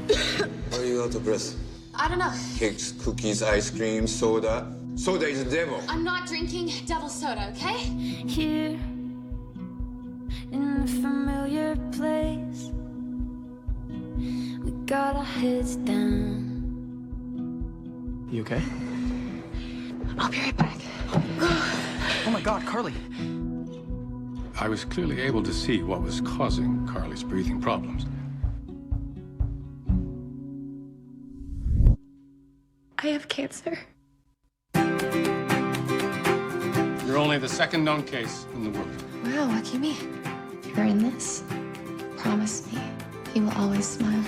Why are you out of breath? I don't know. Cakes, cookies, ice cream, soda. Soda is the devil. I'm not drinking devil soda, okay? Here in a familiar place, we got our heads down. You okay? I'll be right back. Oh my God, Carley. I was clearly able to see what was causing Carley's breathing problems. I have cancer. You're only the second known case in the world. Wow, what do you mean? You're in this. Promise me you will always smile.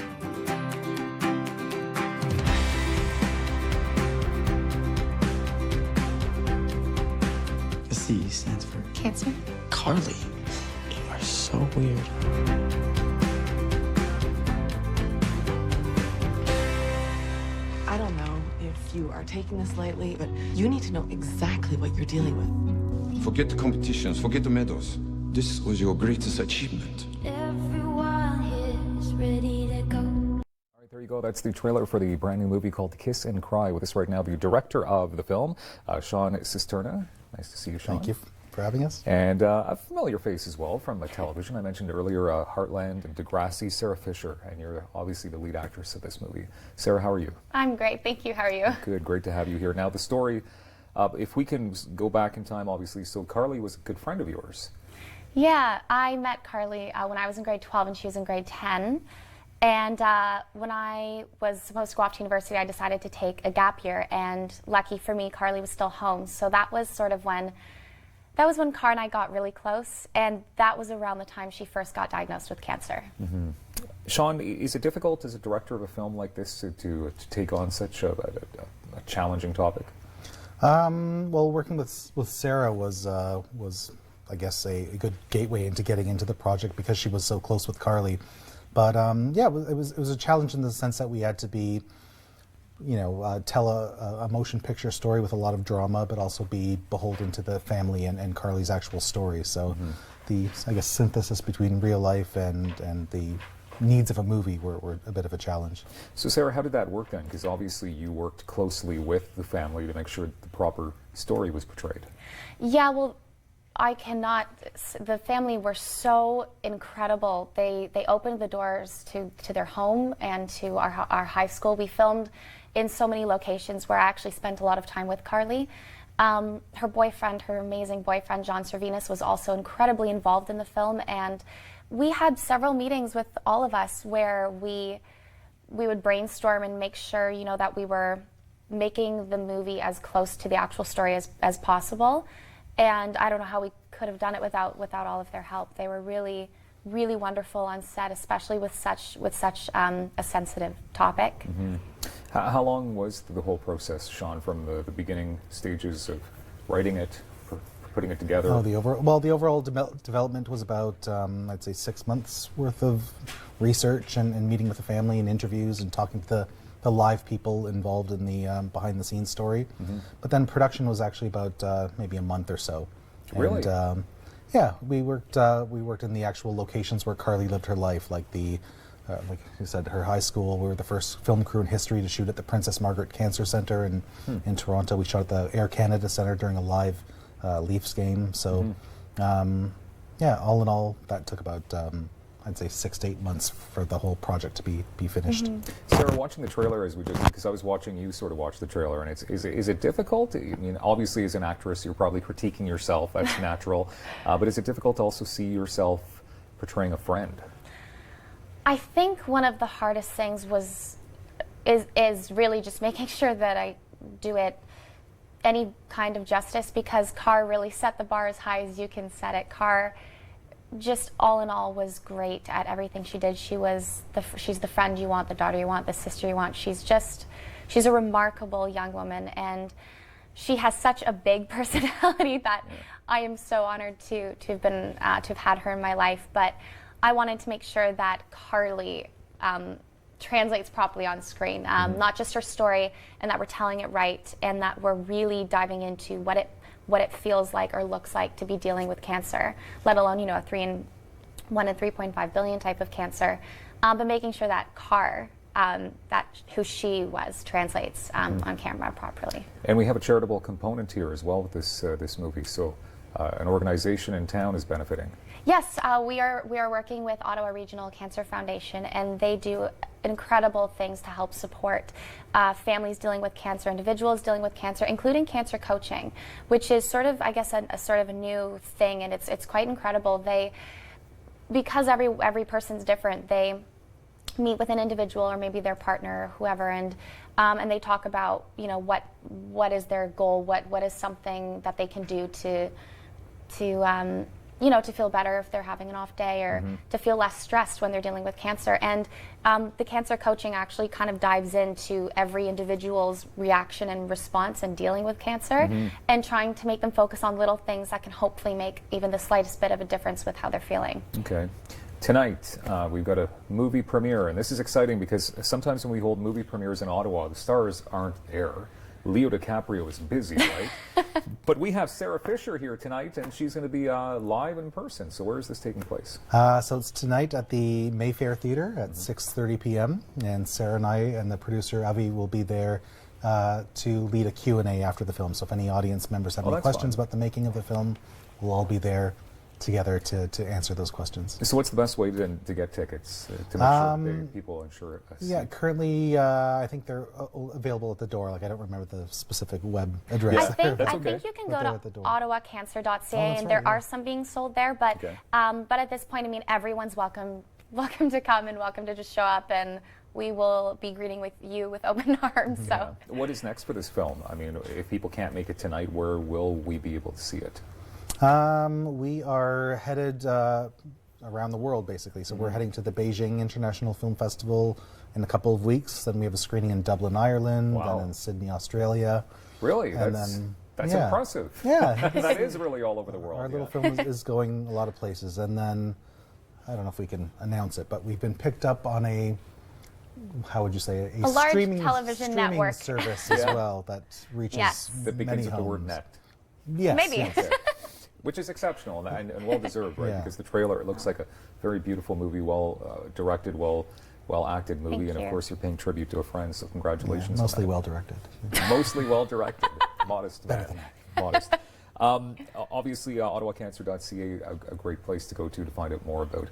The C stands for Cancer? Carley. You are so weird. I don't know if you are taking this lightly, but you need to know exactly what you're dealing with. Forget the competitions, forget the medals. This was your greatest achievement. Everyone here is ready to go. All right, there you go. That's the trailer for the brand new movie called Kiss and Cry. With us right now, the director of the film, Sean Cisterna. Nice to see you, Sean. Thank you for having us. And a familiar face as well from television. I mentioned earlier Heartland and Degrassi, Sarah Fisher, and you're obviously the lead actress of this movie. Sarah, how are you? I'm great, thank you. How are you? Good, great to have you here. Now, the story, if we can go back in time, obviously, so Carley was a good friend of yours. Yeah, I met Carley when I was in grade 12 and she was in grade 10. And when I was supposed to go off to university, I decided to take a gap year. And lucky for me, Carley was still home. So that was sort of when, Car and I got really close. And that was around the time she first got diagnosed with cancer. Mm-hmm. Sean, is it difficult as a director of a film like this to take on such a challenging topic? Well, working with Sarah was I guess a good gateway into getting into the project because she was so close with Carley. But yeah, it was a challenge in the sense that we had to be, tell a motion picture story with a lot of drama, but also be beholden to the family and Carley's actual story. So the, I guess, synthesis between real life and the needs of a movie were a bit of a challenge. So Sarah, how did that work then? Because obviously you worked closely with the family to make sure the proper story was portrayed. Yeah, well, the family were so incredible. They opened the doors to their home and to our high school. We filmed in so many locations where I actually spent a lot of time with Carley. Her boyfriend, her amazing boyfriend, John Cervinas, was also incredibly involved in the film, and we had several meetings with all of us where we would brainstorm and make sure, that we were making the movie as close to the actual story as possible. And I don't know how we could have done it without all of their help. They were really, really wonderful on set, especially with such a sensitive topic. Mm-hmm. How long was the whole process, Sean, from the beginning stages of writing it, putting it together? Oh, the overall development was about I'd say 6 months worth of research and meeting with the family and interviews and talking to the live people involved in the behind-the-scenes story. Mm-hmm. But then production was actually about maybe a month or so. Really? And, yeah, we worked in the actual locations where Carley lived her life, like like you said, her high school. We were the first film crew in history to shoot at the Princess Margaret Cancer Centre in Toronto. We shot at the Air Canada Centre during a live Leafs game. So, yeah, all in all, that took about I'd say 6 to 8 months for the whole project to be finished. Mm-hmm. Sarah, watching the trailer because I was watching you sort of watch the trailer, and is it difficult? I mean, obviously as an actress, you're probably critiquing yourself. That's natural. But is it difficult to also see yourself portraying a friend? I think one of the hardest things is really just making sure that I do it any kind of justice, because Car really set the bar as high as you can set it. Car just all in all was great at everything she did. She's the friend you want, the daughter you want, the sister you want. She's a remarkable young woman, and she has such a big personality that I am so honored to have had her in my life. But I wanted to make sure that Carley translates properly on screen, not just her story, and that we're telling it right, and that we're really diving into what it feels like or looks like to be dealing with cancer, let alone, a 1 in 3.5 billion type of cancer. But making sure that Car that who she was translates on camera properly. And we have a charitable component here as well with this movie. So an organization in town is benefiting. Yes, we are working with Ottawa Regional Cancer Foundation, and they do incredible things to help support families dealing with cancer, individuals dealing with cancer, including cancer coaching, which is sort of, I guess, a sort of a new thing, and it's quite incredible. Because every person's different, they meet with an individual or maybe their partner or whoever, and they talk about, what is their goal, what is something that they can do to feel better if they're having an off day, or to feel less stressed when they're dealing with cancer. And the cancer coaching actually kind of dives into every individual's reaction and response in dealing with cancer, and trying to make them focus on little things that can hopefully make even the slightest bit of a difference with how they're feeling. Okay. Tonight, we've got a movie premiere, and this is exciting because sometimes when we hold movie premieres in Ottawa, the stars aren't there. Leo DiCaprio is busy, right? But we have Sarah Fisher here tonight, and she's going to be live in person. So where is this taking place? So it's tonight at the Mayfair Theatre at 6:30 p.m. And Sarah and I and the producer Avi will be there to lead a Q&A after the film. So if any audience members have any questions about the making of the film, we'll all be there together to answer those questions. So what's the best way to get tickets to make sure people ensure a seat? Yeah, currently I think they're available at the door. Like, I don't remember the specific web address. I think you can go to ottawacancer.ca, and there are some being sold there. But at this point, I mean, everyone's welcome to come and welcome to just show up, and we will be greeting you with open arms. So, what is next for this film? I mean, if people can't make it tonight, where will we be able to see it? We are headed around the world, basically. So we're heading to the Beijing International Film Festival in a couple of weeks. Then we have a screening in Dublin, Ireland, then in Sydney, Australia. Really? And that's impressive. Yeah. That is really all over the world. Our little film is going a lot of places. And then, I don't know if we can announce it, but we've been picked up on a, how would you say, a large streaming network service as well that reaches that begins many with the word homes. net. Yes. Maybe. Yes. Which is exceptional and well deserved, right? Because the trailer, it looks like a very beautiful movie, well directed, well acted movie, Thank and you. of course you're paying tribute to a friend. So congratulations. Mostly on that. well directed. Mostly well directed. Modest. Better than that. Modest. Obviously, ottawacancer.ca, a great place to go to find out more about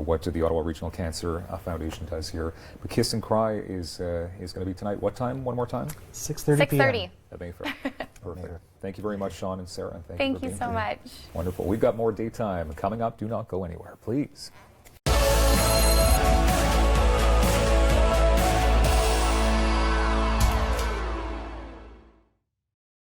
what the Ottawa Regional Cancer Foundation does here. But Kiss and Cry is going to be tonight. What time? One more time? 6:30 p.m. 6:30. At Mayfair. Perfect. Thank you very much, Sean and Sarah. And Thank for you being so here. much. Wonderful. We've got more daytime coming up. Do not go anywhere, please.